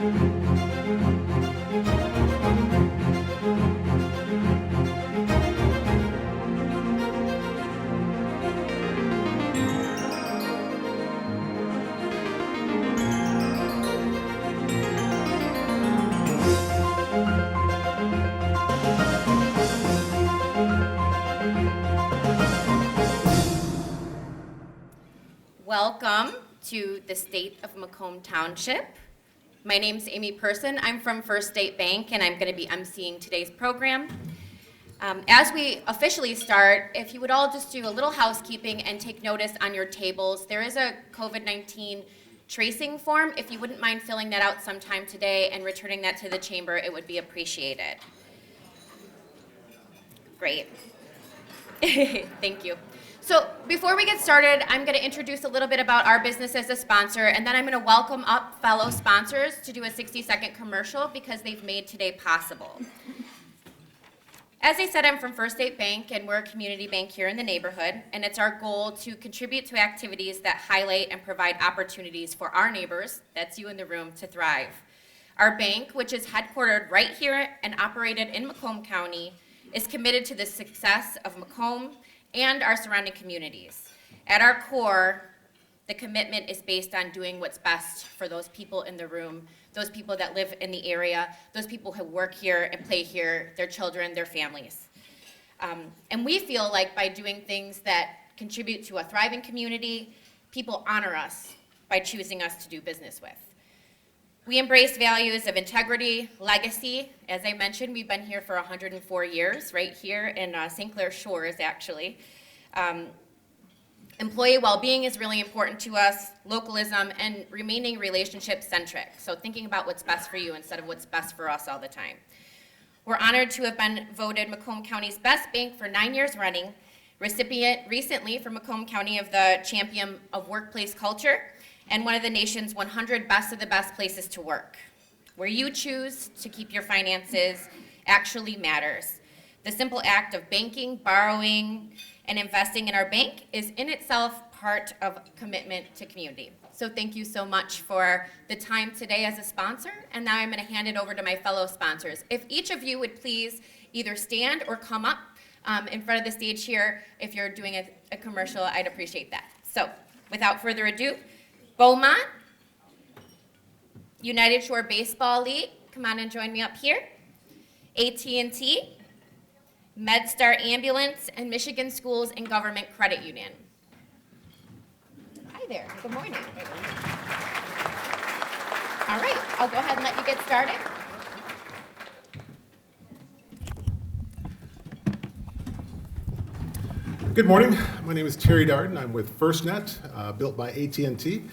Welcome to the state of Macomb Township. My name's Amy Person. I'm from First State Bank, and I'm going to be emceeing today's program. As we officially start, if you would all just do a little housekeeping and take notice on your tables, there is a COVID-19 tracing form. If you wouldn't mind filling that out sometime today and returning that to the chamber, it would be appreciated. Great. Thank you. So before we get started, I'm going to introduce a little bit about our business as a sponsor, and then I'm going to welcome up fellow sponsors to do a 60-second commercial because they've made today possible. As I said, I'm from First State Bank, and we're a community bank here in the neighborhood, and it's our goal to contribute to activities that highlight and provide opportunities for our neighbors, that's you in the room, to thrive. Our bank, which is headquartered right here and operated in Macomb County, is committed to the success of Macomb and our surrounding communities. At our core, the commitment is based on doing what's best for those people in the room, those people that live in the area, those people who work here and play here, their children, their families. And we feel like by doing things that contribute to a thriving community, people honor us by choosing us to do business with. We embrace values of integrity, legacy. As I mentioned, we've been here for 104 years, right here in St. Clair Shores, actually. Employee well-being is really important to us, localism, and remaining relationship-centric. So thinking about what's best for you instead of what's best for us all the time. We're honored to have been voted Macomb County's best bank for 9 years running, recipient recently from Macomb County of the Champion of Workplace Culture, and one of the nation's 100 best of the best places to work. Where you choose to keep your finances actually matters. The simple act of banking, borrowing, and investing in our bank is in itself part of commitment to community. So thank you so much for the time today as a sponsor, and now I'm going to hand it over to my fellow sponsors. If each of you would please either stand or come up in front of the stage here, if you're doing a commercial, I'd appreciate that. So without further ado, Beaumont, United Shore Baseball League, come on and join me up here. AT&T, MedStar Ambulance, and Michigan Schools and Government Credit Union. Hi there, good morning. All right, I'll go ahead and let you get started. Good morning. My name is Terry Darden. I'm with FirstNet, built by AT&T.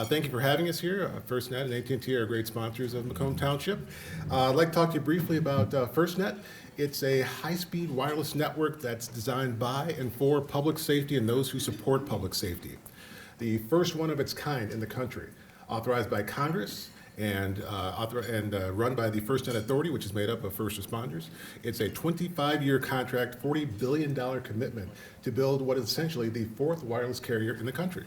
Thank you for having us here. FirstNet and AT&T are great sponsors of Macomb Township. I'd like to talk to you briefly about FirstNet. It's a high-speed wireless network that's designed by and for public safety and those who support public safety. The first one of its kind in the country, authorized by Congress and run by the FirstNet Authority, which is made up of first responders. It's a 25-year contract, $40 billion commitment to build what is essentially the fourth wireless carrier in the country.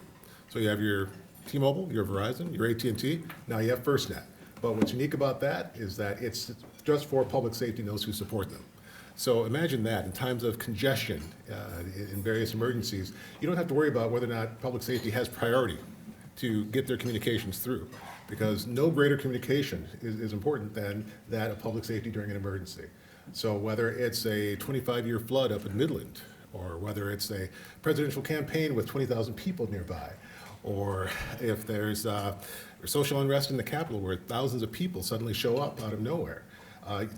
So you have your T-Mobile, your Verizon, your AT&T, now you have FirstNet. But what's unique about that is that it's just for public safety and those who support them. So imagine that in times of congestion in various emergencies, you don't have to worry about whether or not public safety has priority to get their communications through, because no greater communication is important than that of public safety during an emergency. So whether it's a 25-year flood up in Midland, or whether it's a presidential campaign with 20,000 people nearby, or if there's social unrest in the Capitol where thousands of people suddenly show up out of nowhere,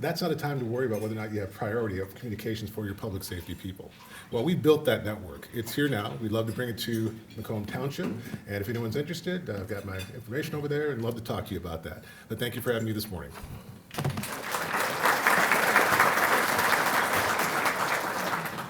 that's not a time to worry about whether or not you have priority of communications for your public safety people. Well, we built that network. It's here now. We'd love to bring it to Macomb Township. And if anyone's interested, I've got my information over there and love to talk to you about that. But thank you for having me this morning.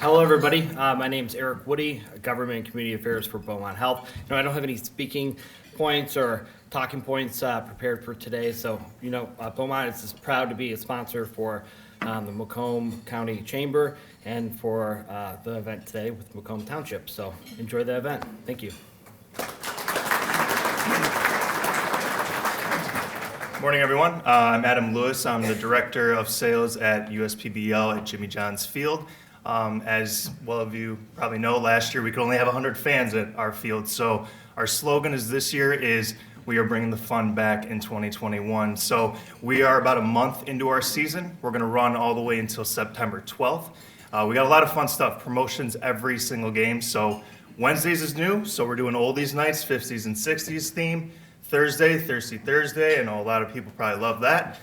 Hello, everybody. My name's Eric Woody, Government and Community Affairs for Beaumont Health. I don't have any speaking points or talking points prepared for today. So, Beaumont is just proud to be a sponsor for the Macomb County Chamber and for the event today with Macomb Township. So enjoy the event. Thank you. Morning, everyone. I'm Adam Lewis. I'm the Director of Sales at USPBL at Jimmy John's Field. As well of you probably know, last year we could only have 100 fans at our field. So our slogan this year is we are bringing the fun back in 2021. So we are about a month into our season. We're going to run all the way until September 12th. We got a lot of fun stuff, promotions every single game. So Wednesdays is new, so we're doing oldies nights, 50s and 60s theme. Thursday, Thirsty Thursday. I know a lot of people probably love that.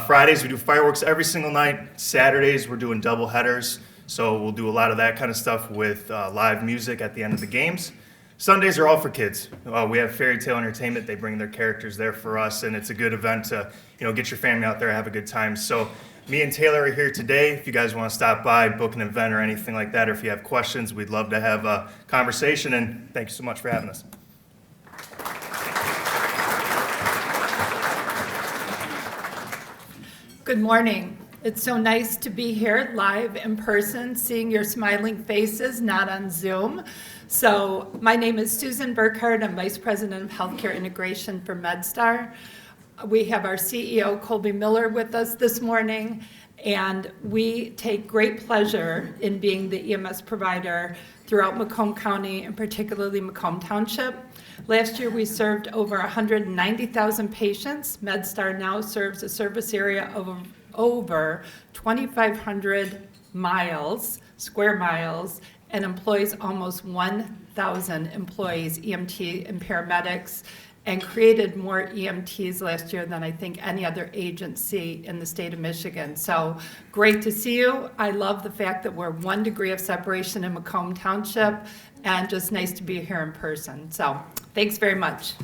Fridays, we do fireworks every single night. Saturdays, we're doing double headers. So we'll do a lot of that kind of stuff with live music at the end of the games. Sundays are all for kids. We have Fairy Tale Entertainment. They bring their characters there for us, and it's a good event to get your family out there, have a good time. So me and Taylor are here today. If you guys want to stop by, book an event or anything like that, or if you have questions, we'd love to have a conversation, and thank you so much for having us. Good morning. It's so nice to be here live in person, seeing your smiling faces, not on Zoom. So my name is Susan Burkhardt. I'm Vice President of Healthcare Integration for MedStar. We have our CEO, Colby Miller, with us this morning, and we take great pleasure in being the EMS provider throughout Macomb County, and particularly Macomb Township. Last year, we served over 190,000 patients. MedStar now serves a service area of over 2,500 square miles, and employs almost 1,000 employees, EMT and paramedics, and created more EMTs last year than I think any other agency in the state of Michigan. So great to see you. I love the fact that we're 1 degree of separation in Macomb Township, and just nice to be here in person. So thanks very much.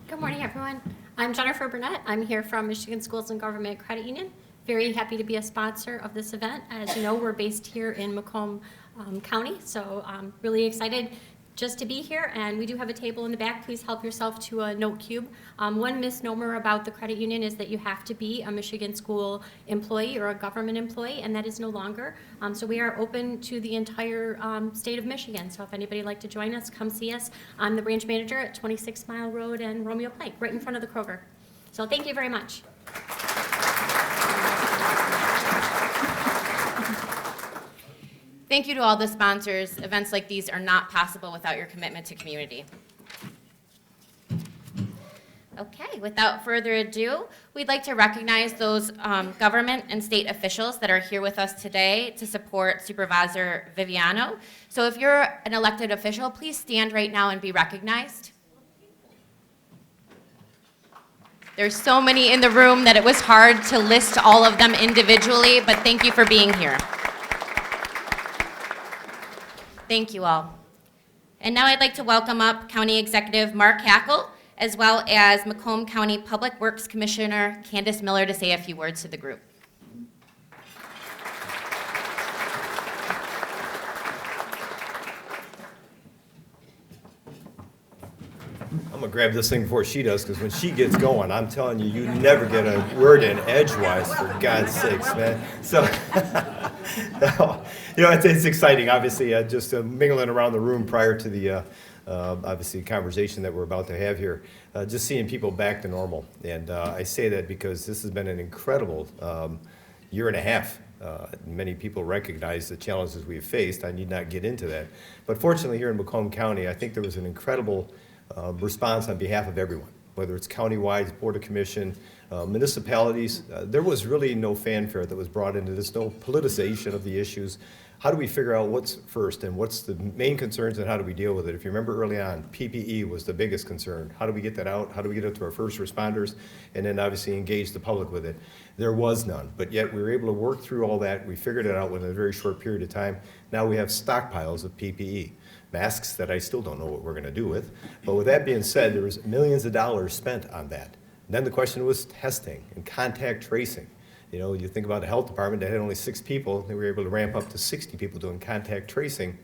Good morning, everyone. I'm Jennifer Burnett. I'm here from Michigan Schools and Government Credit Union. Very happy to be a sponsor of this event. As you know, we're based here in Macomb County, so I'm really excited just to be here. And we do have a table in the back. Please help yourself to a note cube. One misnomer about the credit union is that you have to be a Michigan school employee or a government employee, and that is no longer. So we are open to the entire state of Michigan. So if anybody would like to join us, come see us. I'm the branch manager at 26 Mile Road and Romeo Pike, right in front of the Kroger. So thank you very much. Thank you to all the sponsors. Events like these are not possible without your commitment to community. Okay, without further ado, we'd like to recognize those government and state officials that are here with us today to support Supervisor Viviano. So if you're an elected official, please stand right now and be recognized. There's so many in the room that it was hard to list all of them individually, but thank you for being here. Thank you all. And now I'd like to welcome up County Executive Mark Hackle, as well as Macomb County Public Works Commissioner Candace Miller to say a few words to the group. I'm gonna grab this thing before she does, because when she gets going, I'm telling you, you never get a word in edgewise, for God's sakes, man. So, it's exciting, obviously, just mingling around the room prior to the, obviously, conversation that we're about to have here, just seeing people back to normal. And I say that because this has been an incredible year and a half. Many people recognize the challenges we've faced. I need not get into that. But fortunately, here in Macomb County, I think there was an incredible response on behalf of everyone, whether it's countywide, Board of Commission, municipalities. There was really no fanfare that was brought into this, no politicization of the issues. How do we figure out what's first and what's the main concerns and how do we deal with it? If you remember early on, PPE was the biggest concern. How do we get that out? How do we get it to our first responders? And then obviously engage the public with it. There was none, but yet we were able to work through all that. We figured it out within a very short period of time. Now we have stockpiles of PPE. Masks that I still don't know what we're going to do with. But with that being said, there was millions of dollars spent on that. And then the question was testing and contact tracing. You think about the health department that had only 6 people, they were able to ramp up to 60 people doing contact tracing.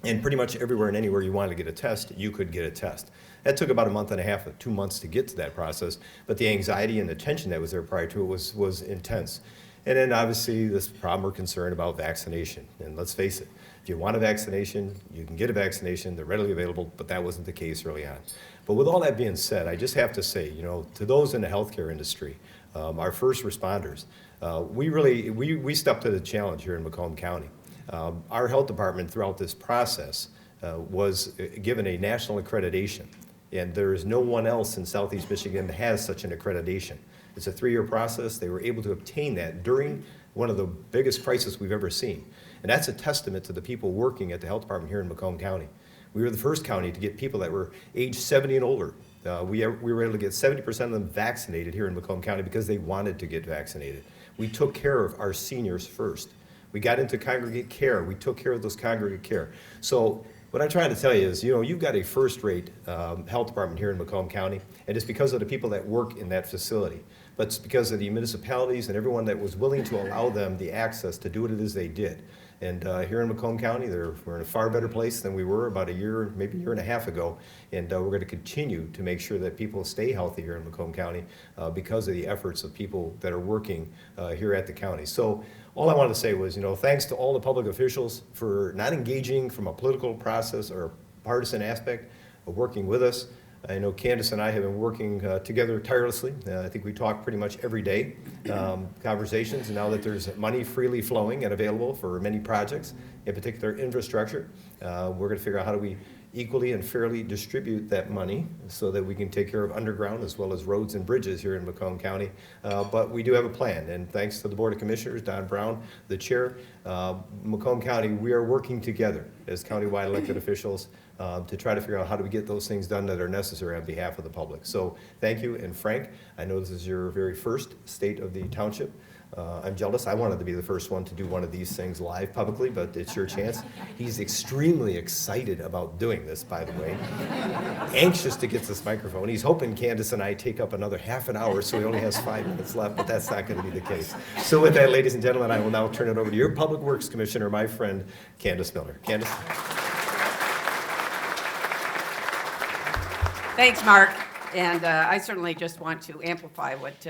And pretty much everywhere and anywhere you wanted to get a test, you could get a test. That took about a month and a half, 2 months to get to that process. But the anxiety and the tension that was there prior to it was intense. And then obviously this problem or concern about vaccination. And let's face it, If you want a vaccination, you can get a vaccination, they're readily available, but that wasn't the case early on. But with all that being said, I just have to say, to those in the healthcare industry, our first responders, we stepped to the challenge here in Macomb County. Our health department throughout this process was given a national accreditation, and there is no one else in Southeast Michigan that has such an accreditation. It's a 3-year process. They were able to obtain that during one of the biggest crises we've ever seen. And that's a testament to the people working at the health department here in Macomb County. We were the first county to get people that were age 70 and older. We were able to get 70% of them vaccinated here in Macomb County because they wanted to get vaccinated. We took care of our seniors first. We got into congregate care. We took care of those congregate care. So what I'm trying to tell you is, you've got a first-rate health department here in Macomb County, and it's because of the people that work in that facility. But it's because of the municipalities and everyone that was willing to allow them the access to do what it is they did. And here in Macomb County, we're in a far better place than we were about a year, maybe a year and a half ago. And we're going to continue to make sure that people stay healthy here in Macomb County because of the efforts of people that are working here at the county. So all I wanted to say was, thanks to all the public officials for not engaging from a political process or partisan aspect of working with us. I know Candace and I have been working together tirelessly. I think we talk pretty much every day, conversations, and now that there's money freely flowing and available for many projects, in particular infrastructure, we're going to figure out how do we equally and fairly distribute that money so that we can take care of underground as well as roads and bridges here in Macomb County. But we do have a plan, and thanks to the Board of Commissioners, Don Brown, the chair, Macomb County, we are working together as countywide elected officials to try to figure out how do we get those things done that are necessary on behalf of the public. So thank you, and Frank, I know this is your very first State of the Township. I'm jealous. I wanted to be the first one to do one of these things live publicly, but it's your chance. He's extremely excited about doing this, by the way. Anxious to get this microphone. He's hoping Candace and I take up another half an hour, so he only has 5 minutes left, but that's not going to be the case. So with that, ladies and gentlemen, I will now turn it over to your Public Works Commissioner, my friend, Candace Miller. Candace? Thanks, Mark. And I certainly just want to amplify what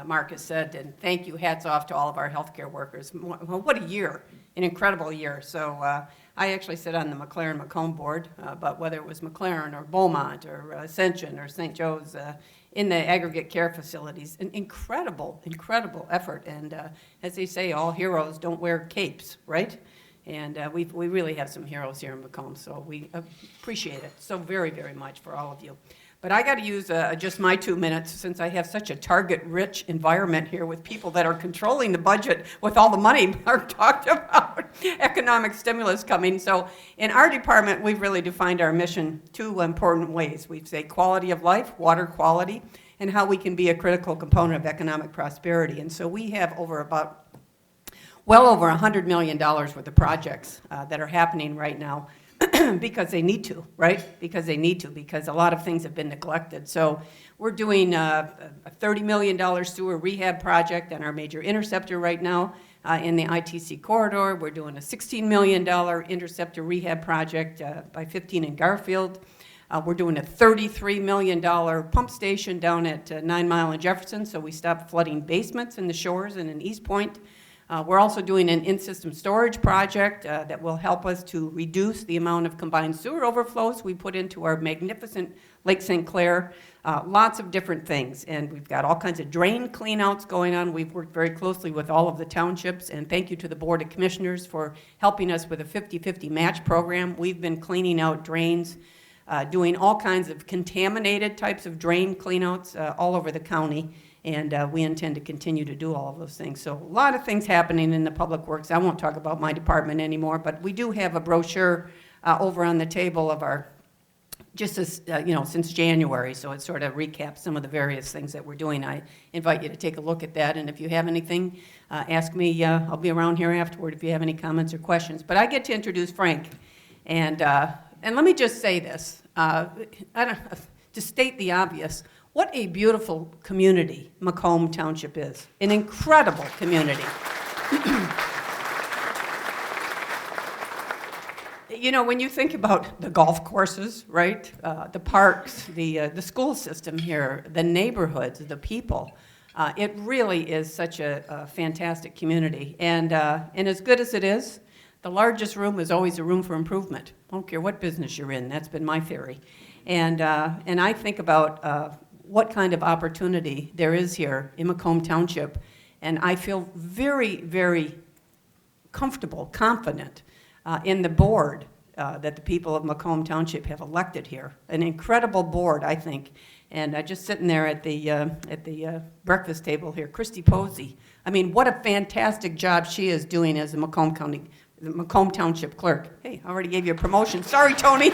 Mark has said, and thank you, hats off to all of our healthcare workers. Well, what a year, an incredible year. So I actually sit on the McLaren-Macomb board, but whether it was McLaren or Beaumont or Ascension or St. Joe's in the aggregate care facilities, an incredible, incredible effort. And as they say, all heroes don't wear capes, right? And we really have some heroes here in Macomb, so we appreciate it so very, very much for all of you. But I got to use just my 2 minutes since I have such a target-rich environment here with people that are controlling the budget with all the money Mark talked about, economic stimulus coming. So in our department, we've really defined our mission 2 important ways. We say quality of life, water quality, and how we can be a critical component of economic prosperity. And so we have well over $100 million worth of projects that are happening right now because they need to, right? Because a lot of things have been neglected. So we're doing a $30 million sewer rehab project on our major interceptor right now in the ITC corridor. We're doing a $16 million interceptor rehab project by 15 in Garfield. We're doing a $33 million pump station down at 9 Mile and Jefferson, so we stop flooding basements in the shores and in East Point. We're also doing an in-system storage project that will help us to reduce the amount of combined sewer overflows we put into our magnificent Lake St. Clair. Lots of different things, and we've got all kinds of drain cleanouts going on. We've worked very closely with all of the townships, and thank you to the Board of Commissioners for helping us with a 50-50 match program. We've been cleaning out drains, doing all kinds of contaminated types of drain cleanouts all over the county. And we intend to continue to do all of those things. So a lot of things happening in the public works. I won't talk about my department anymore, but we do have a brochure over on the table of our, just as, since January. So it sort of recaps some of the various things that we're doing. I invite you to take a look at that. And if you have anything, ask me. I'll be around here afterward if you have any comments or questions. But I get to introduce Frank. And let me just say this, to state the obvious. What a beautiful community Macomb Township is. An incredible community. When you think about the golf courses, right? The parks, the school system here, the neighborhoods, the people, it really is such a fantastic community. And as good as it is, the largest room is always a room for improvement. I don't care what business you're in. That's been my theory. And I think about what kind of opportunity there is here in Macomb Township, and I feel very, very comfortable, confident in the board that the people of Macomb Township have elected here. An incredible board, I think. And just sitting there at the breakfast table here, Christy Posey. I mean, what a fantastic job she is doing as the Macomb Township clerk. Hey, I already gave you a promotion. Sorry, Tony.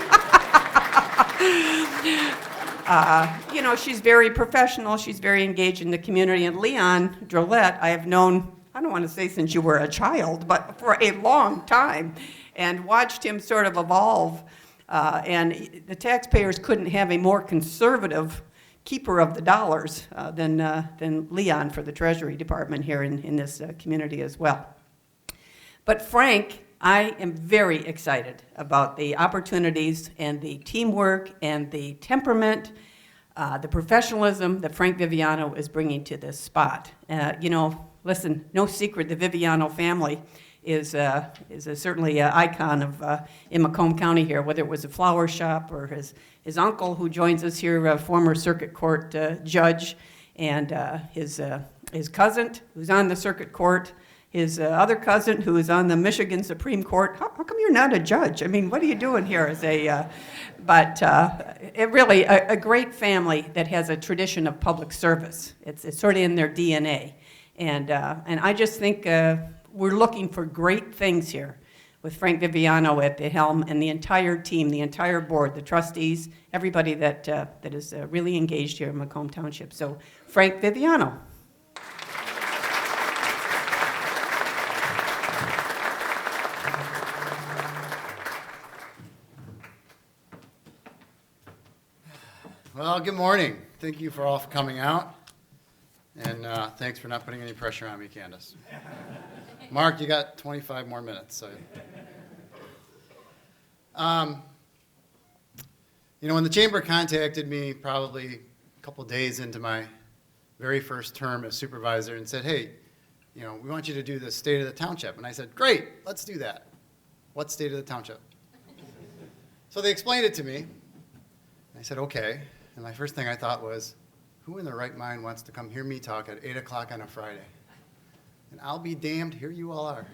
You know, she's very professional. She's very engaged in the community. And Leon Drolette, I have known, I don't want to say since you were a child, but for a long time, and watched him sort of evolve. And the taxpayers couldn't have a more conservative keeper of the dollars than Leon for the Treasury Department here in this community as well. But Frank, I am very excited about the opportunities and the teamwork and the temperament, the professionalism that Frank Viviano is bringing to this spot. You know, listen, no secret, the Viviano family is certainly an icon of in Macomb County here, whether it was a flower shop or his uncle who joins us here, a former circuit court judge, and his cousin who's on the circuit court, his other cousin who is on the Michigan Supreme Court. How come you're not a judge? I mean, what are you doing here as but it really a great family that has a tradition of public service. It's sort of in their DNA. And I just think we're looking for great things here with Frank Viviano at the helm and the entire team, the entire board, the trustees, everybody that is really engaged here in Macomb Township. So Frank Viviano. Well, good morning. Thank you for all for coming out. And thanks for not putting any pressure on me, Candace. Mark, you got 25 more minutes. So. You know, when the chamber contacted me probably a couple days into my very first term as supervisor and said, hey, you know, we want you to do the State of the Township. And I said, great, let's do that. What State of the Township? So they explained it to me. I said, okay. And my first thing I thought was, who in their right mind wants to come hear me talk at 8 o'clock on a Friday? And I'll be damned, here you all are.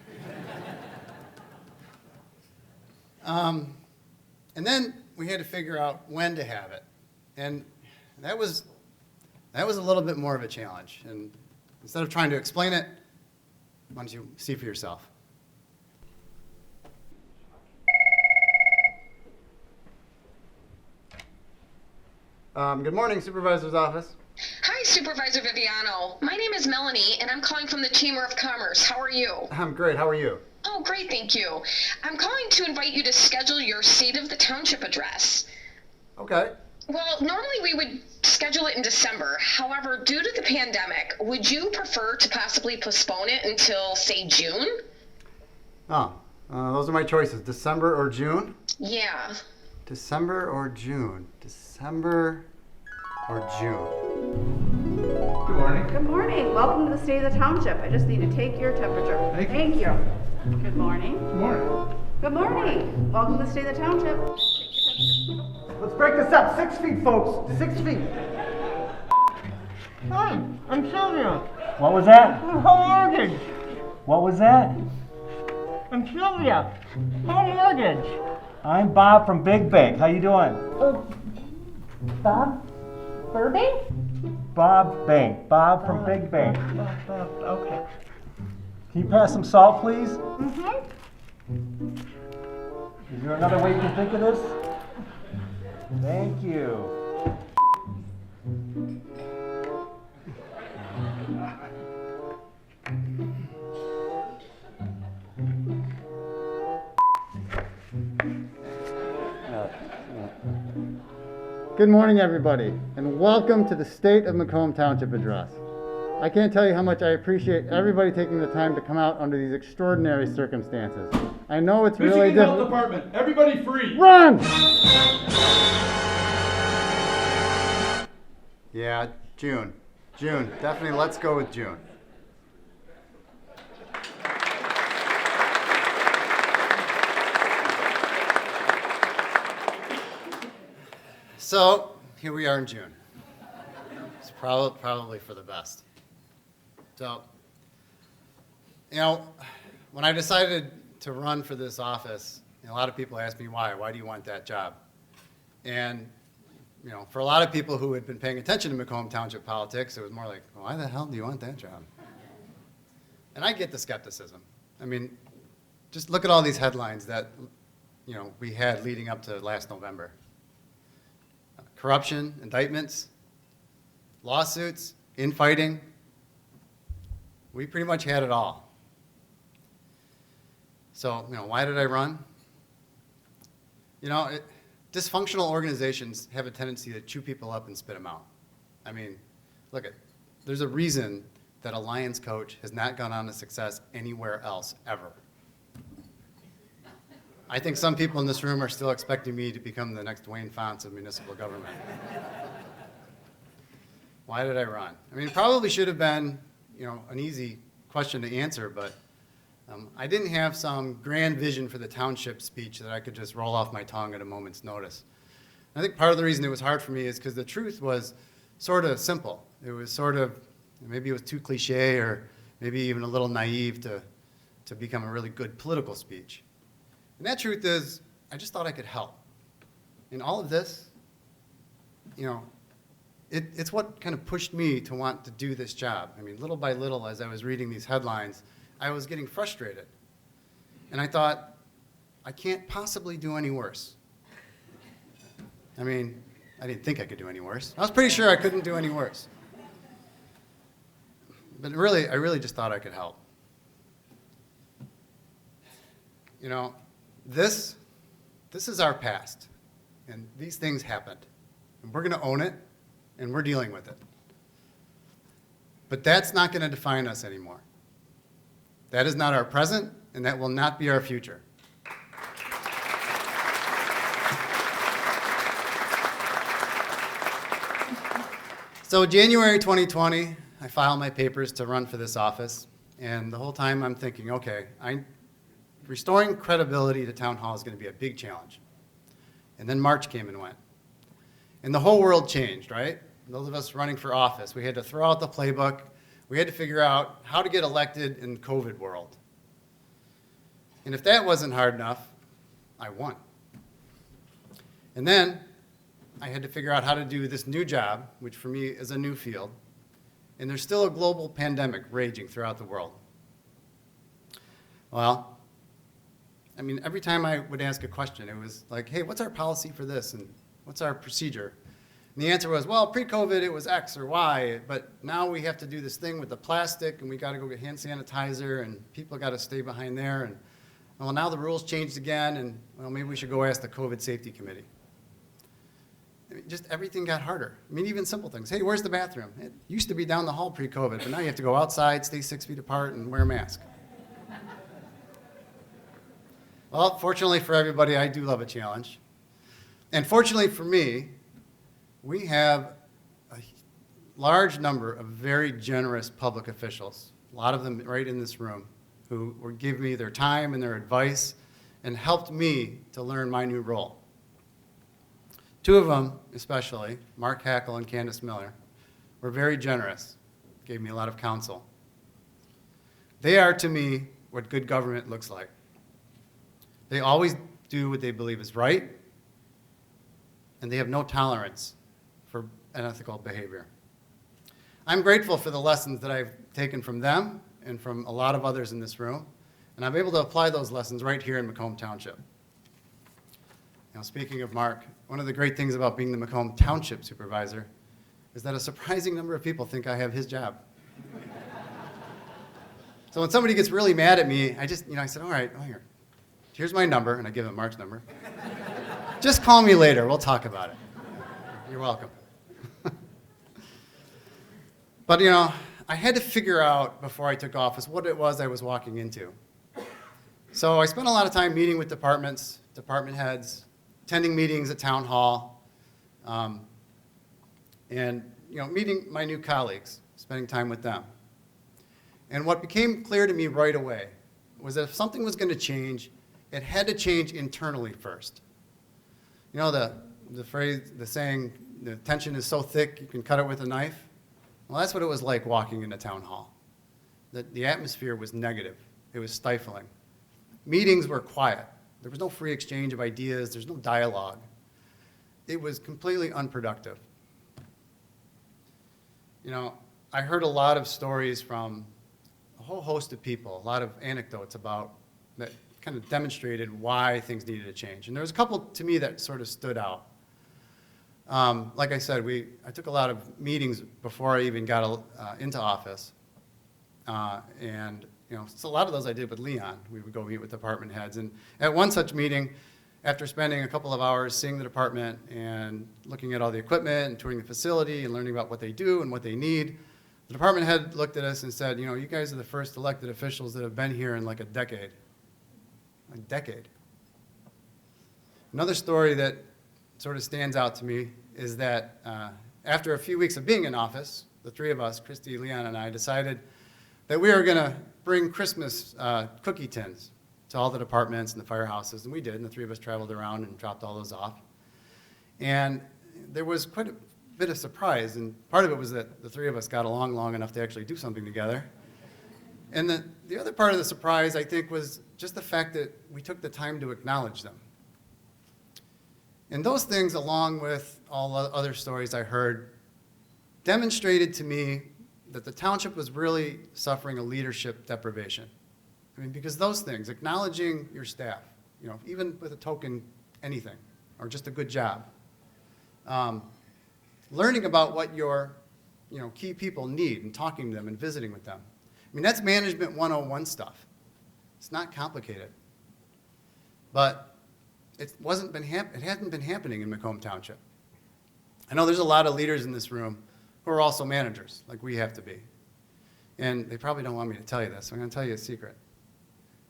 And then we had to figure out when to have it. And that was a little bit more of a challenge. And instead of trying to explain it, why don't you see for yourself? Good morning, Supervisor's Office. Hi, Supervisor Viviano. My name is Melanie, and I'm calling from the Chamber of Commerce. How are you? I'm great. How are you? Oh, great, thank you. I'm calling to invite you to schedule your State of the Township address. Okay. Well, normally we would schedule it in December. However, due to the pandemic, would you prefer to possibly postpone it until, say, June? Oh, those are my choices. December or June? Yeah. December or June? December or June? Good morning. Good morning. Welcome to the State of the Township. I just need to take your temperature. Thank you. Good morning. Good morning. Good morning. Welcome to the State of the Township. Let's break this up. 6 feet, folks. 6 feet. Hi, I'm Sylvia. What was that? Home mortgage. What was that? I'm Sylvia. Home mortgage. I'm Bob from Big Bank. How you doing? Bob Burbank? Bob Bank. Bob from Big Bank. Okay. Can you pass some salt, please? Mm-hmm. Is there another way you can think of this? Thank you. Good morning, everybody, and welcome to the State of Macomb Township Address. I can't tell you how much I appreciate everybody taking the time to come out under these extraordinary circumstances. I know it's really Michigan Health Department, everybody free! Run! Yeah, June. June. Definitely let's go with June. So here we are in June. It's probably for the best. So, you know, when I decided to run for this office, a lot of people asked me why. Why do you want that job? And, you know, for a lot of people who had been paying attention to Macomb Township politics, it was more like, why the hell do you want that job? And I get the skepticism. I mean, just look at all these headlines that, you know, we had leading up to last November. Corruption, indictments, lawsuits, infighting. We pretty much had it all. So, you know, why did I run? You know, dysfunctional organizations have a tendency to chew people up and spit them out. I mean, look, there's a reason that a Lions coach has not gone on to success anywhere else ever. I think some people in this room are still expecting me to become the next Dwayne Fonts of municipal government. Why did I run? I mean, it probably should have been, you know, an easy question to answer, but I didn't have some grand vision for the township speech that I could just roll off my tongue at a moment's notice. And I think part of the reason it was hard for me is because the truth was sort of simple. It was sort of, maybe it was too cliche or maybe even a little naive to become a really good political speech. And that truth is, I just thought I could help. In all of this, you know, it's what kind of pushed me to want to do this job. I mean, little by little, as I was reading these headlines, I was getting frustrated. And I thought, I can't possibly do any worse. I mean, I didn't think I could do any worse. I was pretty sure I couldn't do any worse. But really, I really just thought I could help. You know, this is our past, and these things happened, and we're going to own it, and we're dealing with it. But that's not going to define us anymore. That is not our present, and that will not be our future. So January 2020, I filed my papers to run for this office, and the whole time I'm thinking, okay, restoring credibility to town hall is going to be a big challenge. And then March came and went. And the whole world changed, right? Those of us running for office, we had to throw out the playbook. We had to figure out how to get elected in the COVID world. And if that wasn't hard enough, I won. And then I had to figure out how to do this new job, which for me is a new field. And there's still a global pandemic raging throughout the world. Well, I mean, every time I would ask a question, it was like, hey, what's our policy for this? And what's our procedure? And the answer was, well, pre-COVID, it was X or Y, but now we have to do this thing with the plastic, and we got to go get hand sanitizer, and people got to stay behind there. And, well, now the rules changed again, and, well, maybe we should go ask the COVID Safety Committee. I mean, just everything got harder. I mean, even simple things. Hey, where's the bathroom? It used to be down the hall pre-COVID, but now you have to go outside, stay 6 feet apart, and wear a mask. Well, fortunately for everybody, I do love a challenge. And fortunately for me, we have a large number of very generous public officials, a lot of them right in this room, who would give me their time and their advice and helped me to learn my new role. Two of them, especially, Mark Hackle and Candace Miller, were very generous, gave me a lot of counsel. They are, to me, what good government looks like. They always do what they believe is right, and they have no tolerance for unethical behavior. I'm grateful for the lessons that I've taken from them and from a lot of others in this room, and I'm able to apply those lessons right here in Macomb Township. Now, speaking of Mark, one of the great things about being the Macomb Township Supervisor is that a surprising number of people think I have his job. So when somebody gets really mad at me, I said, all right, here's my number, and I give him Mark's number. Just call me later, we'll talk about it. You're welcome. But, you know, I had to figure out before I took office what it was I was walking into. So I spent a lot of time meeting with departments, department heads, attending meetings at town hall, and, you know, meeting my new colleagues, spending time with them. And what became clear to me right away was that if something was going to change, it had to change internally first. You know, the the saying, the tension is so thick you can cut it with a knife. Well, that's what it was like walking into town hall. The atmosphere was negative. It was stifling. Meetings were quiet. There was no free exchange of ideas. There's no dialogue. It was completely unproductive. You know, I heard a lot of stories from a whole host of people, a lot of anecdotes about that kind of demonstrated why things needed to change. And there was a couple to me that sort of stood out. Like I said, I took a lot of meetings before I even got into office. And you know, so a lot of those I did with Leon. We would go meet with department heads. And at one such meeting, after spending a couple of hours seeing the department and looking at all the equipment and touring the facility and learning about what they do and what they need, the department head looked at us and said, you know, you guys are the first elected officials that have been here in like a decade. A decade. Another story that sort of stands out to me is that after a few weeks of being in office, the three of us, Christy, Leon, and I, decided that we were going to bring Christmas cookie tins to all the departments and the firehouses, and we did, and the three of us traveled around and dropped all those off. And there was quite a bit of surprise, and part of it was that the three of us got along long enough to actually do something together. And the other part of the surprise, I think, was just the fact that we took the time to acknowledge them. And those things, along with all the other stories I heard, demonstrated to me that the township was really suffering a leadership deprivation. I mean, because those things, acknowledging your staff, you know, even with a token anything, or just a good job, learning about what your, you know, key people need and talking to them and visiting with them. I mean, that's management 101 stuff. It's not complicated. But it hasn't been happening in Macomb Township. I know there's a lot of leaders in this room who are also managers, like we have to be. And they probably don't want me to tell you this, so I'm going to tell you a secret.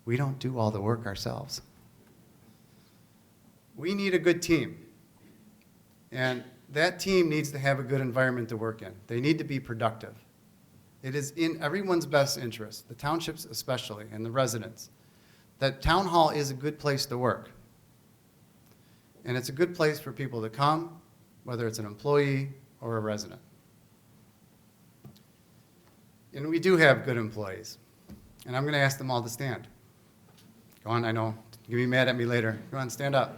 We don't do all the work ourselves. We need a good team. And that team needs to have a good environment to work in. They need to be productive. It is in everyone's best interest, the townships especially, and the residents, that town hall is a good place to work. And it's a good place for people to come, whether it's an employee or a resident. And we do have good employees. And I'm going to ask them all to stand. Go on, I know. You'll be mad at me later. Go on, stand up.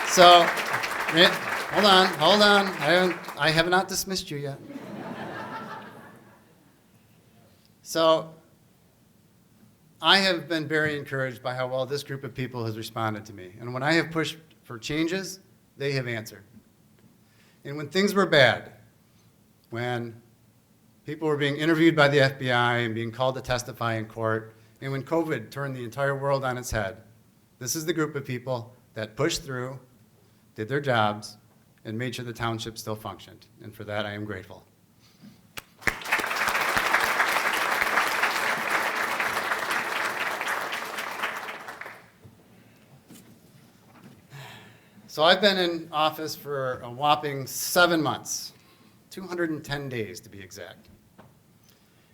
So, hold on. I have not dismissed you yet. So, I have been very encouraged by how well this group of people has responded to me. And when I have pushed for changes, they have answered. And when things were bad, when people were being interviewed by the FBI and being called to testify in court, and when COVID turned the entire world on its head, this is the group of people that pushed through, did their jobs, and made sure the township still functioned. And for that, I am grateful. So I've been in office for a whopping 7 months, 210 days to be exact.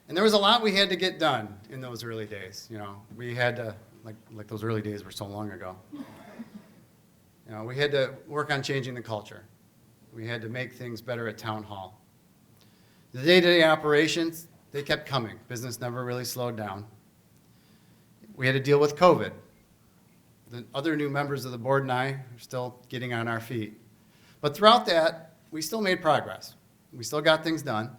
And there was a lot we had to get done in those early days. You know, we had to, like those early days were so long ago. You know, we had to work on changing the culture. We had to make things better at town hall. The day-to-day operations, they kept coming. Business never really slowed down. We had to deal with COVID. The other new members of the board and I are still getting on our feet. But throughout that, we still made progress. We still got things done.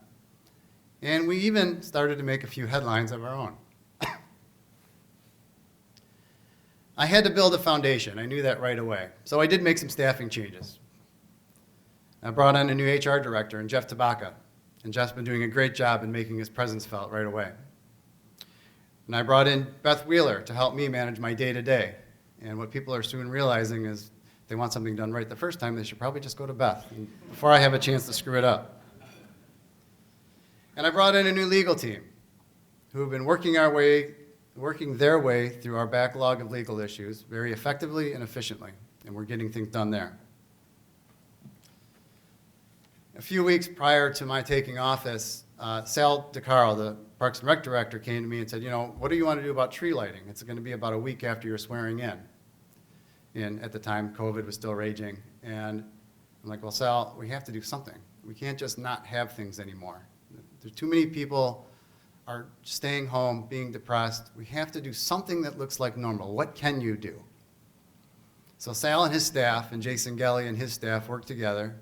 And we even started to make a few headlines of our own. I had to build a foundation. I knew that right away. So I did make some staffing changes. I brought on a new HR director, Jeff Tabaka. And Jeff's been doing a great job in making his presence felt right away. And I brought in Beth Wheeler to help me manage my day-to-day. And what people are soon realizing is if they want something done right the first time, they should probably just go to Beth before I have a chance to screw it up. And I brought in a new legal team who have been working their way through our backlog of legal issues very effectively and efficiently, and we're getting things done there. A few weeks prior to my taking office, Sal DeCaro, the Parks and Rec director, came to me and said, what do you want to do about tree lighting? It's going to be about a week after you're swearing in. And at the time, COVID was still raging. And I'm like, well, Sal, we have to do something. We can't just not have things anymore. There's too many people are staying home, being depressed. We have to do something that looks like normal. What can you do? So Sal and his staff and Jason Gelly and his staff worked together,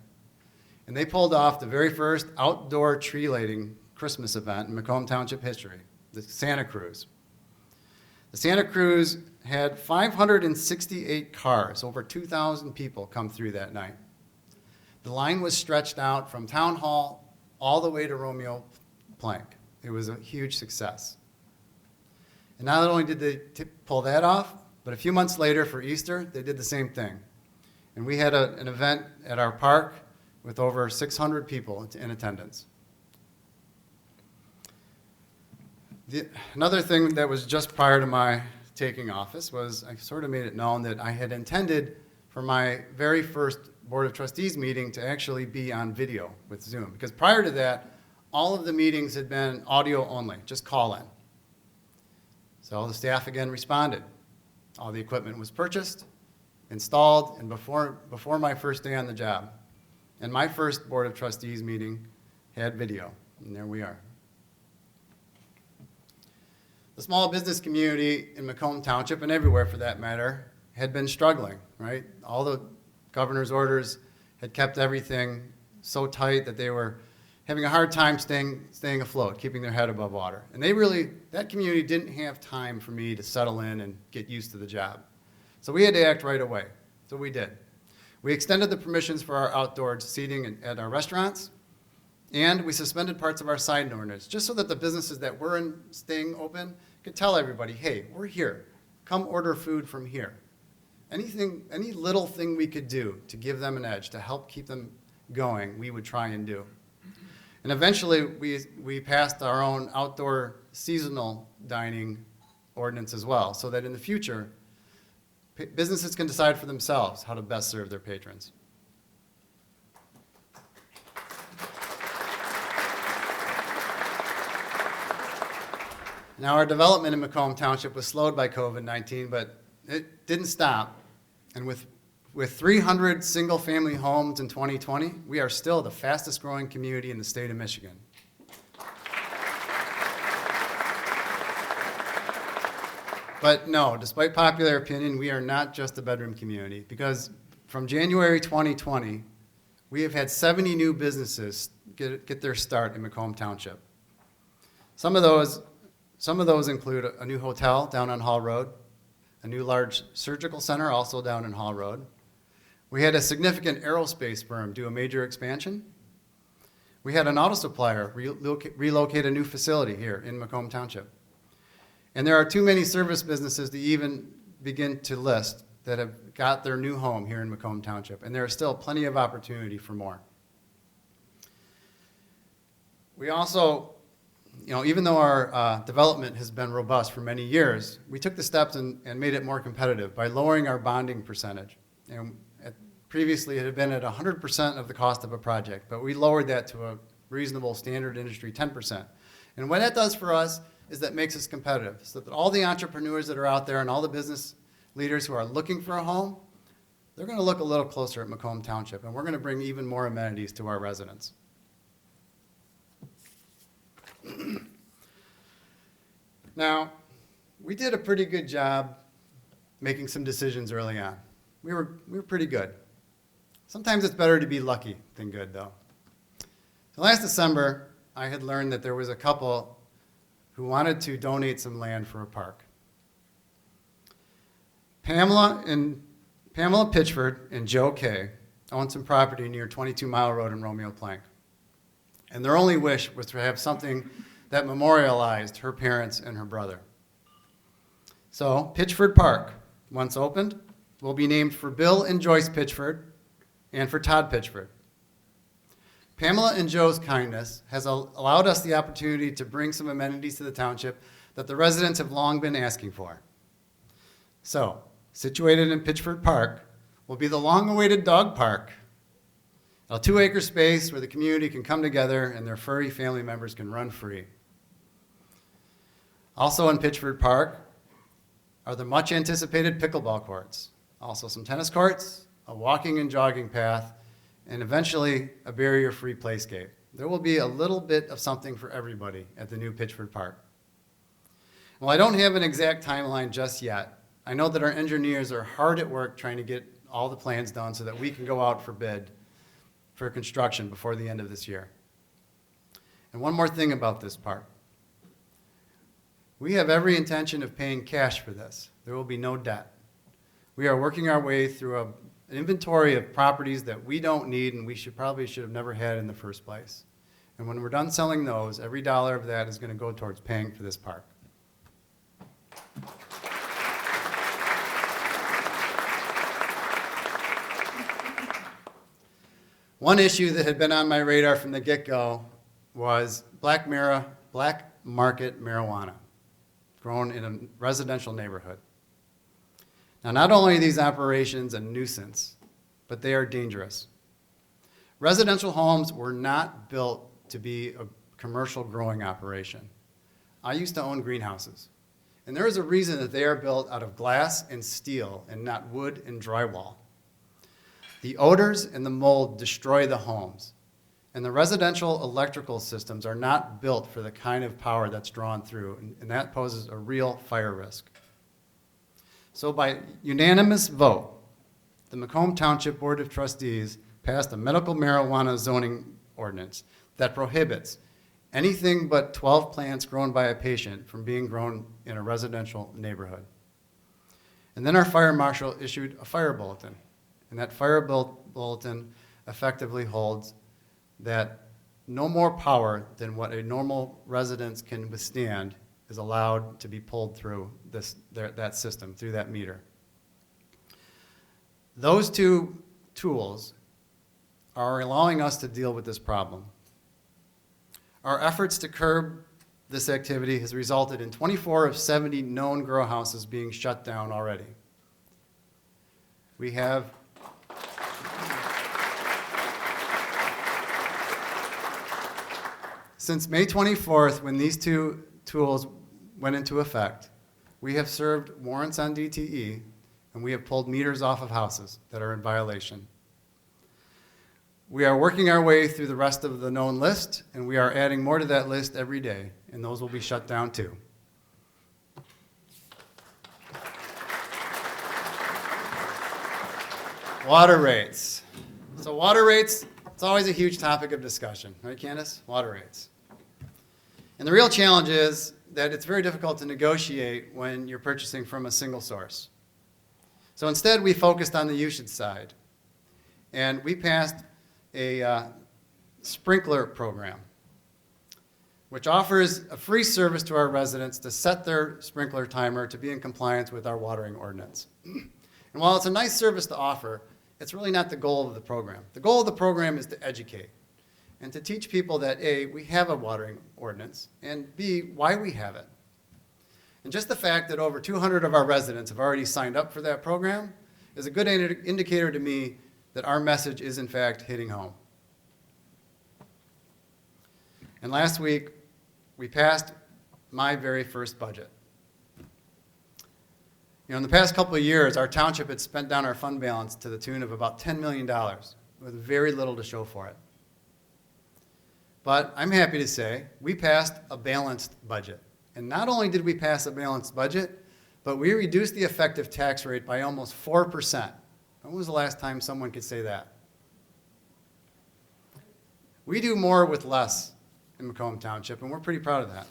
and they pulled off the very first outdoor tree lighting Christmas event in Macomb Township history, the Santa Cruz. The Santa Cruz had 568 cars, over 2,000 people come through that night. The line was stretched out from Town Hall all the way to Romeo Plank. It was a huge success. And not only did they pull that off, but a few months later for Easter, they did the same thing. And we had an event at our park with over 600 people in attendance. Another thing that was just prior to my taking office was I sort of made it known that I had intended for my very first Board of Trustees meeting to actually be on video with Zoom. Because prior to that, all of the meetings had been audio only, just call in. So the staff again responded. All the equipment was purchased, installed, and before my first day on the job. And my first Board of Trustees meeting had video, and there we are. The small business community in Macomb Township, and everywhere for that matter, had been struggling, right? All the governor's orders had kept everything so tight that they were having a hard time staying afloat, keeping their head above water. And that community didn't have time for me to settle in and get used to the job. So we had to act right away. So we did. We extended the permissions for our outdoor seating at our restaurants, and we suspended parts of our sign ordinance, just so that the businesses that were staying open could tell everybody, hey, we're here. Come order food from here. Any little thing we could do to give them an edge, to help keep them going, we would try and do. And eventually, we passed our own outdoor seasonal dining ordinance as well, so that in the future, businesses can decide for themselves how to best serve their patrons. Now, our development in Macomb Township was slowed by COVID-19, but it didn't stop. And with 300 single-family homes in 2020, we are still the fastest-growing community in the state of Michigan. But no, despite popular opinion, we are not just a bedroom community, because from January 2020, we have had 70 new businesses get their start in Macomb Township. Some of those include a new hotel down on Hall Road, a new large surgical center also down in Hall Road. We had a significant aerospace firm do a major expansion. We had an auto supplier relocate a new facility here in Macomb Township. And there are too many service businesses to even begin to list that have got their new home here in Macomb Township. And there is still plenty of opportunity for more. We also, even though our development has been robust for many years, we took the steps and made it more competitive by lowering our bonding percentage. And previously, it had been at 100% of the cost of a project, but we lowered that to a reasonable standard industry 10%. And what that does for us is that makes us competitive, so that all the entrepreneurs that are out there and all the business leaders who are looking for a home, they're going to look a little closer at Macomb Township, and we're going to bring even more amenities to our residents. Now, we did a pretty good job making some decisions early on. We were pretty good. Sometimes it's better to be lucky than good, though. So last December, I had learned that there was a couple who wanted to donate some land for a park. Pamela Pitchford and Joe Kay owned some property near 22 Mile Road in Romeo Plank. And their only wish was to have something that memorialized her parents and her brother. So Pitchford Park, once opened, will be named for Bill and Joyce Pitchford and for Todd Pitchford. Pamela and Joe's kindness has allowed us the opportunity to bring some amenities to the township that the residents have long been asking for. So, situated in Pitchford Park will be the long-awaited dog park. A 2-acre space where the community can come together and their furry family members can run free. Also in Pitchford Park are the much anticipated pickleball courts. Also some tennis courts, a walking and jogging path, and eventually a barrier-free playscape. There will be a little bit of something for everybody at the new Pitchford Park. Well, I don't have an exact timeline just yet. I know that our engineers are hard at work trying to get all the plans done so that we can go out for bid for construction before the end of this year. And one more thing about this park. We have every intention of paying cash for this. There will be no debt. We are working our way through an inventory of properties that we don't need and we should have never had in the first place. And when we're done selling those, every dollar of that is going to go towards paying for this park. One issue that had been on my radar from the get-go was black market marijuana grown in a residential neighborhood. Now, not only are these operations a nuisance, but they are dangerous. Residential homes were not built to be a commercial growing operation. I used to own greenhouses, and there is a reason that they are built out of glass and steel and not wood and drywall. The odors and the mold destroy the homes, and the residential electrical systems are not built for the kind of power that's drawn through, and that poses a real fire risk. So by unanimous vote, the Macomb Township Board of Trustees passed a medical marijuana zoning ordinance that prohibits anything but 12 plants grown by a patient from being grown in a residential neighborhood. And then our fire marshal issued a fire bulletin. And that fire bulletin effectively holds that no more power than what a normal residence can withstand is allowed to be pulled through that system, through that meter. Those two tools are allowing us to deal with this problem. Our efforts to curb this activity has resulted in 24 of 70 known grow houses being shut down already. We have since May 24th, when these two tools went into effect, we have served warrants on DTE, and we have pulled meters off of houses that are in violation. We are working our way through the rest of the known list, and we are adding more to that list every day, and those will be shut down too. Water rates. So water rates, it's always a huge topic of discussion, right, Candace? Water rates. And the real challenge is that it's very difficult to negotiate when you're purchasing from a single source. So instead, we focused on the usage side. And we passed a sprinkler program, which offers a free service to our residents to set their sprinkler timer to be in compliance with our watering ordinance. And while it's a nice service to offer, it's really not the goal of the program. The goal of the program is to educate and to teach people that A, we have a watering ordinance, and B, why we have it. And just the fact that over 200 of our residents have already signed up for that program is a good indicator to me that our message is in fact hitting home. And last week, we passed my very first budget. You know, in the past couple of years, our township had spent down our fund balance to the tune of about $10 million, with very little to show for it. But I'm happy to say we passed a balanced budget. And not only did we pass a balanced budget, but we reduced the effective tax rate by almost 4%. When was the last time someone could say that? We do more with less in Macomb Township, and we're pretty proud of that.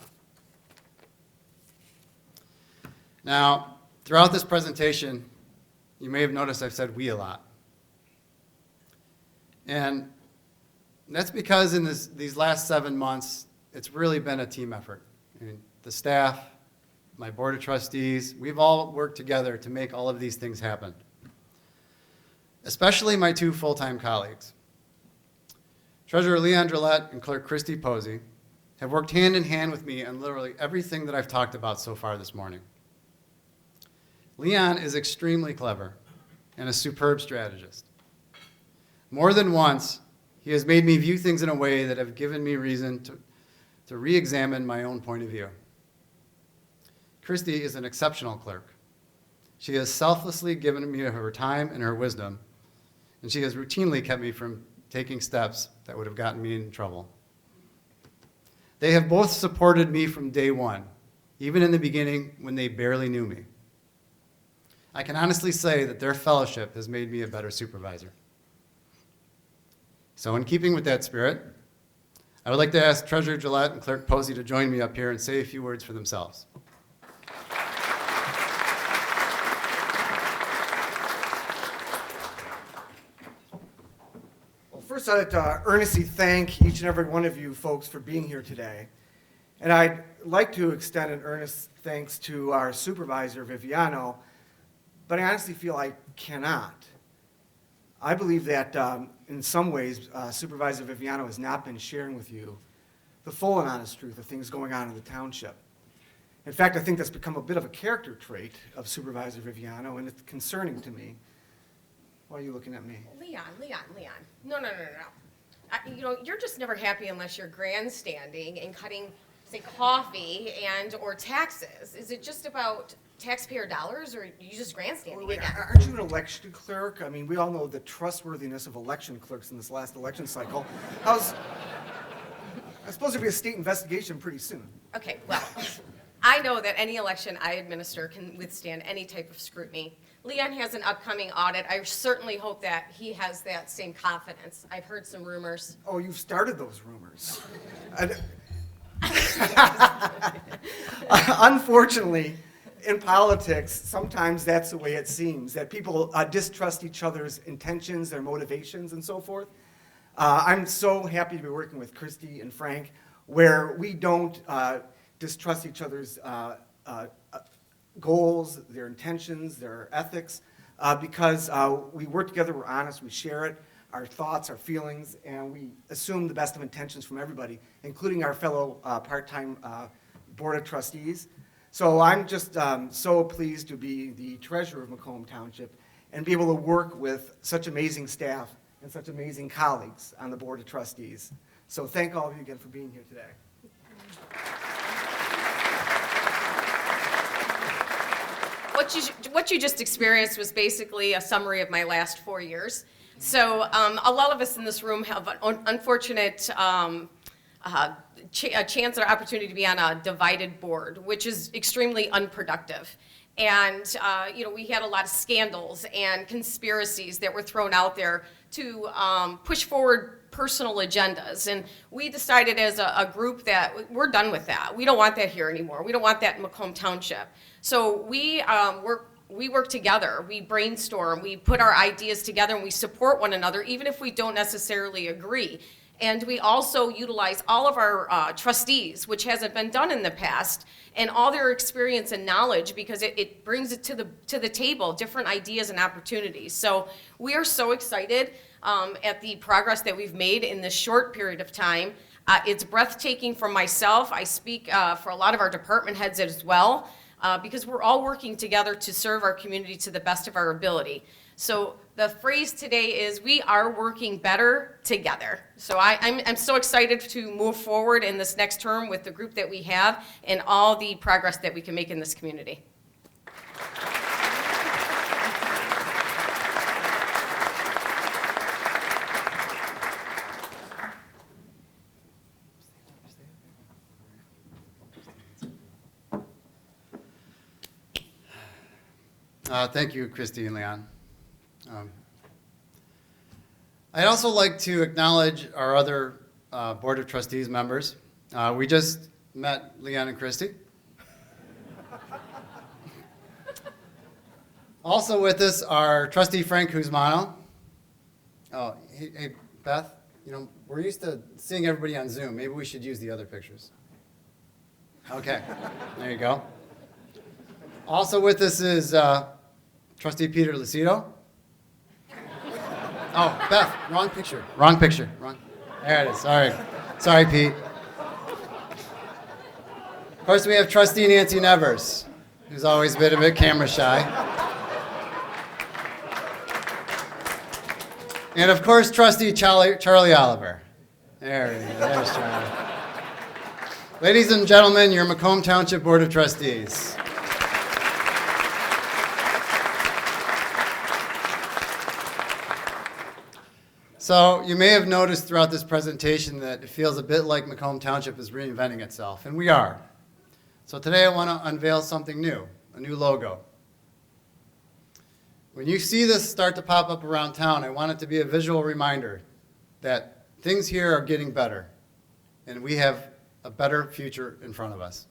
Now, throughout this presentation, you may have noticed I've said we a lot. And that's because in these last 7 months, it's really been a team effort. I mean, the staff, my board of trustees, we've all worked together to make all of these things happen. Especially my two full-time colleagues. Treasurer Leon Drillette and Clerk Christy Posey have worked hand in hand with me on literally everything that I've talked about so far this morning. Leon is extremely clever and a superb strategist. More than once, He has made me view things in a way that have given me reason to re-examine my own point of view. Christy is an exceptional clerk. She has selflessly given me her time and her wisdom, and she has routinely kept me from taking steps that would have gotten me in trouble. They have both supported me from day one, even in the beginning when they barely knew me. I can honestly say that their fellowship has made me a better supervisor. So in keeping with that spirit, I would like to ask Treasurer Gillette and Clerk Posey to join me up here and say a few words for themselves. First, I'd like to earnestly thank each and every one of you folks for being here today. And I'd like to extend an earnest thanks to our supervisor, Viviano, but I honestly feel I cannot. I believe that in some ways, Supervisor Viviano has not been sharing with you the full and honest truth of things going on in the township. In fact, I think that's become a bit of a character trait of Supervisor Viviano, and it's concerning to me. Why are you looking at me? Leon. No. You're just never happy unless you're grandstanding and cutting, say, coffee or taxes. Is it just about taxpayer dollars, or are you just grandstanding Wait, again? aren't you an election clerk? I mean, we all know the trustworthiness of election clerks in this last election cycle. I suppose there'll be a state investigation pretty soon. Okay, well, I know that any election I administer can withstand any type of scrutiny. Leon has an upcoming audit. I certainly hope that he has that same confidence. I've heard some rumors. Oh, you've started those rumors. Unfortunately, in politics, sometimes that's the way it seems, that people distrust each other's intentions, their motivations, and so forth. I'm so happy to be working with Christy and Frank, where we don't distrust each other's goals, their intentions, their ethics, because we work together, we're honest, we share it, our thoughts, our feelings, and we assume the best of intentions from everybody, including our fellow part-time Board of Trustees. So I'm just so pleased to be the treasurer of Macomb Township and be able to work with such amazing staff and such amazing colleagues on the Board of Trustees. So thank all of you again for being here today. What you just experienced was basically a summary of my last 4 years. So a lot of us in this room have an unfortunate a chance or opportunity to be on a divided board, which is extremely unproductive. And we had a lot of scandals and conspiracies that were thrown out there to push forward personal agendas. And we decided as a group that we're done with that. We don't want that here anymore. We don't want that in Macomb Township. So we work together, we brainstorm, we put our ideas together, and we support one another, even if we don't necessarily agree. And we also utilize all of our trustees, which hasn't been done in the past, and all their experience and knowledge, because it brings it to the table, different ideas and opportunities. So we are so excited at the progress that we've made in this short period of time. It's breathtaking for myself. I speak for a lot of our department heads as well, because we're all working together to serve our community to the best of our ability. So the phrase today is, we are working better together. So I'm so excited to move forward in this next term with the group that we have and all the progress that we can make in this community. Thank you, Christy and Leon. I'd also like to acknowledge our other Board of Trustees members. We just met Leon and Christy. Also with us are Trustee Frank Guzmano. Oh, hey, Beth, we're used to seeing everybody on Zoom. Maybe we should use the other pictures. Okay, there you go. Also with us is Trustee Peter Lucido. Oh, Beth, wrong picture. There it is, sorry, Pete. Of course, we have Trustee Nancy Nevers, who's always been a bit camera shy. And of course, trustee Charlie Oliver. There he is. There's Charlie. Ladies and gentlemen, your Macomb Township Board of Trustees. So you may have noticed throughout this presentation that it feels a bit like Macomb Township is reinventing itself, and we are. So today I want to unveil something new, a new logo. When you see this start to pop up around town, I want it to be a visual reminder that things here are getting better, and we have a better future in front of us.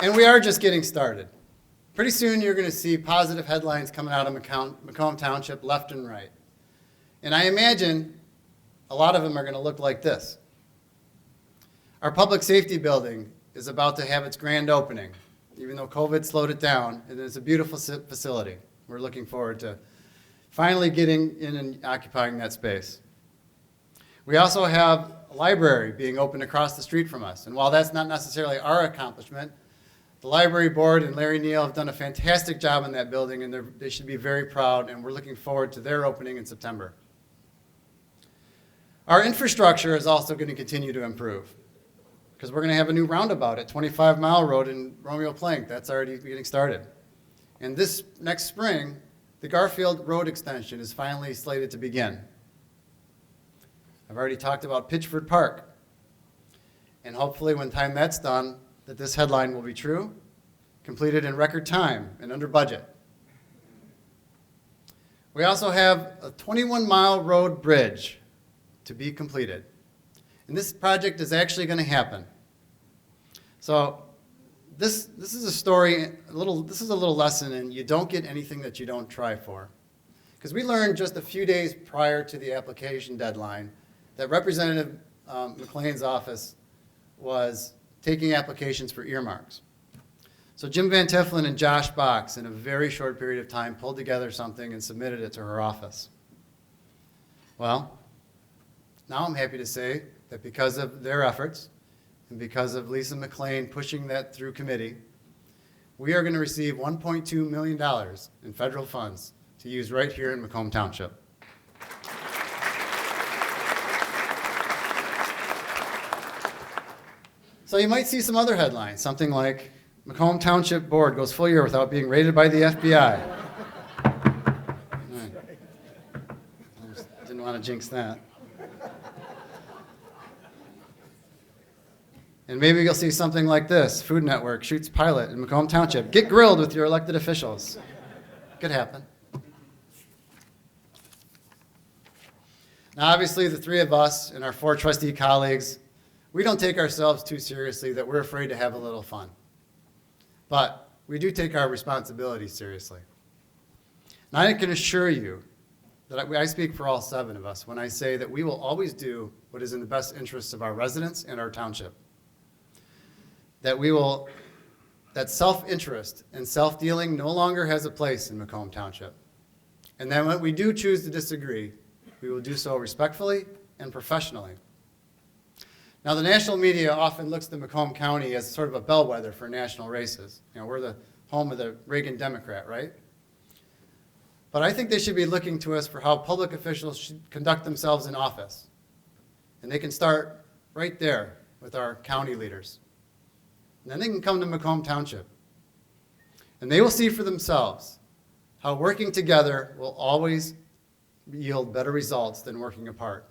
And we are just getting started. Pretty soon you're going to see positive headlines coming out of Macomb Township left and right. And I imagine a lot of them are going to look like this. Our public safety building is about to have its grand opening, even though COVID slowed it down, and it's a beautiful facility. We're looking forward to finally getting in and occupying that space. We also have a library being opened across the street from us, and while that's not necessarily our accomplishment, the library board and Larry Neal have done a fantastic job in that building, and they should be very proud, and we're looking forward to their opening in September. Our infrastructure is also going to continue to improve, because we're going to have a new roundabout at 25 Mile Road in Romeo Plank. That's already getting started. And this next spring, the Garfield Road extension is finally slated to begin. I've already talked about Pitchford Park. And hopefully when time that's done, that this headline will be true, completed in record time and under budget. We also have a 21-mile road bridge to be completed. And this project is actually going to happen. So this is a story, this is a little lesson in you don't get anything that you don't try for. Because we learned just a few days prior to the application deadline that Representative McLean's office was taking applications for earmarks. So Jim Van Tiffelen and Josh Box, in a very short period of time, pulled together something and submitted it to her office. Well, now I'm happy to say that because of their efforts and because of Lisa McLean pushing that through committee, we are going to receive $1.2 million in federal funds to use right here in Macomb Township. So you might see some other headlines, something like, Macomb Township Board goes full year without being raided by the FBI. Right. I just didn't want to jinx that. And maybe you'll see something like this. Food Network shoots pilot in Macomb Township. Get grilled with your elected officials. Could happen. Now, obviously, the three of us and our 4 trustee colleagues, we don't take ourselves too seriously that we're afraid to have a little fun. But we do take our responsibilities seriously. And I can assure you that I speak for all 7 of us when I say that we will always do what is in the best interests of our residents and our township. That self-interest and self-dealing no longer has a place in Macomb Township. And then when we do choose to disagree, we will do so respectfully and professionally. Now, the national media often looks to Macomb County as sort of a bellwether for national races. You know, we're the home of the Reagan Democrat, right? But I think they should be looking to us for how public officials should conduct themselves in office. And they can start right there with our county leaders. And then they can come to Macomb Township. And they will see for themselves how working together will always yield better results than working apart.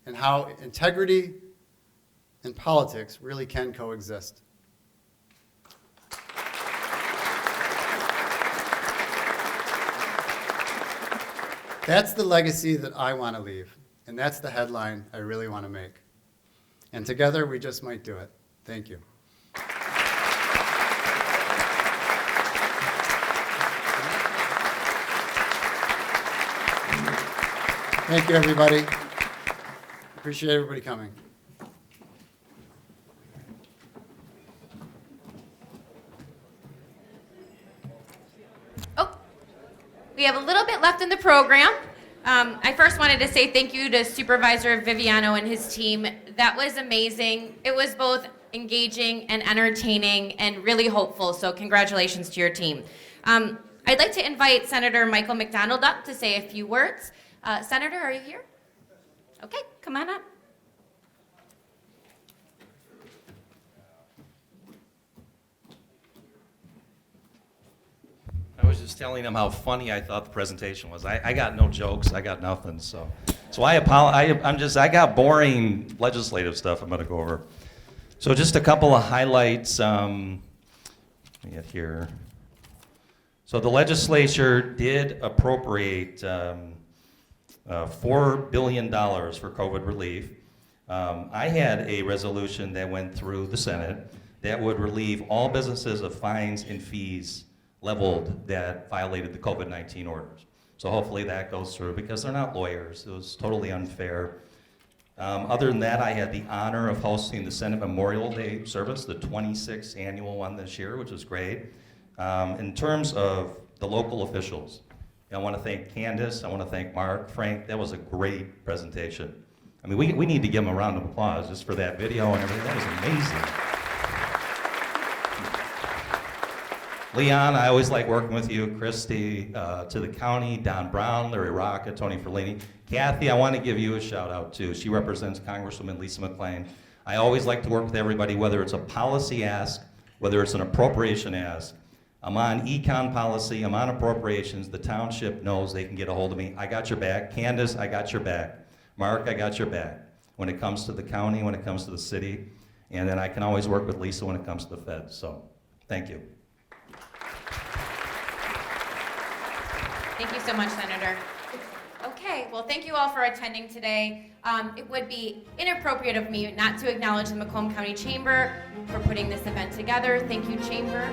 And how integrity and politics really can coexist. That's the legacy that I want to leave, and that's the headline I really want to make. And together, we just might do it. Thank you. Thank you, everybody. Appreciate everybody coming. Oh, we have a little bit left in the program. I first wanted to say thank you to Supervisor Viviano and his team. That was amazing. It was both engaging and entertaining and really hopeful, so congratulations to your team. I'd like to invite Senator Michael McDonald up to say a few words. Senator, are you here? Okay, come on up. I was just telling him how funny I thought the presentation was. I got no jokes. I got nothing. So I apologize. I got boring legislative stuff I'm going to go over. So just a couple of highlights. Let me get here. So the legislature did appropriate $4 billion for COVID relief. I had a resolution that went through the Senate that would relieve all businesses of fines and fees leveled that violated the COVID-19 orders. So hopefully that goes through because they're not lawyers. It was totally unfair. Other than that, I had the honor of hosting the Senate Memorial Day service, the 26th annual one this year, which was great. In terms of the local officials, I want to thank Candace, I want to thank Mark, Frank. That was a great presentation. I mean, we need to give them a round of applause just for that video and everything. That was amazing. Leon, I always like working with you. Christy, to the county, Don Brown, Larry Rocca, Tony Ferlini. Kathy, I want to give you a shout out too. She represents Congresswoman Lisa McClain. I always like to work with everybody, whether it's a policy ask, whether it's an appropriation ask. I'm on econ policy, I'm on appropriations. The township knows they can get a hold of me. I got your back. Candace, I got your back. Mark, I got your back. When it comes to the county, when it comes to the city, and then I can always work with Lisa when it comes to the feds. So, thank you. Thank you so much, Senator. Okay, well, thank you all for attending today. It would be inappropriate of me not to acknowledge the Macomb County Chamber for putting this event together. Thank you, Chamber.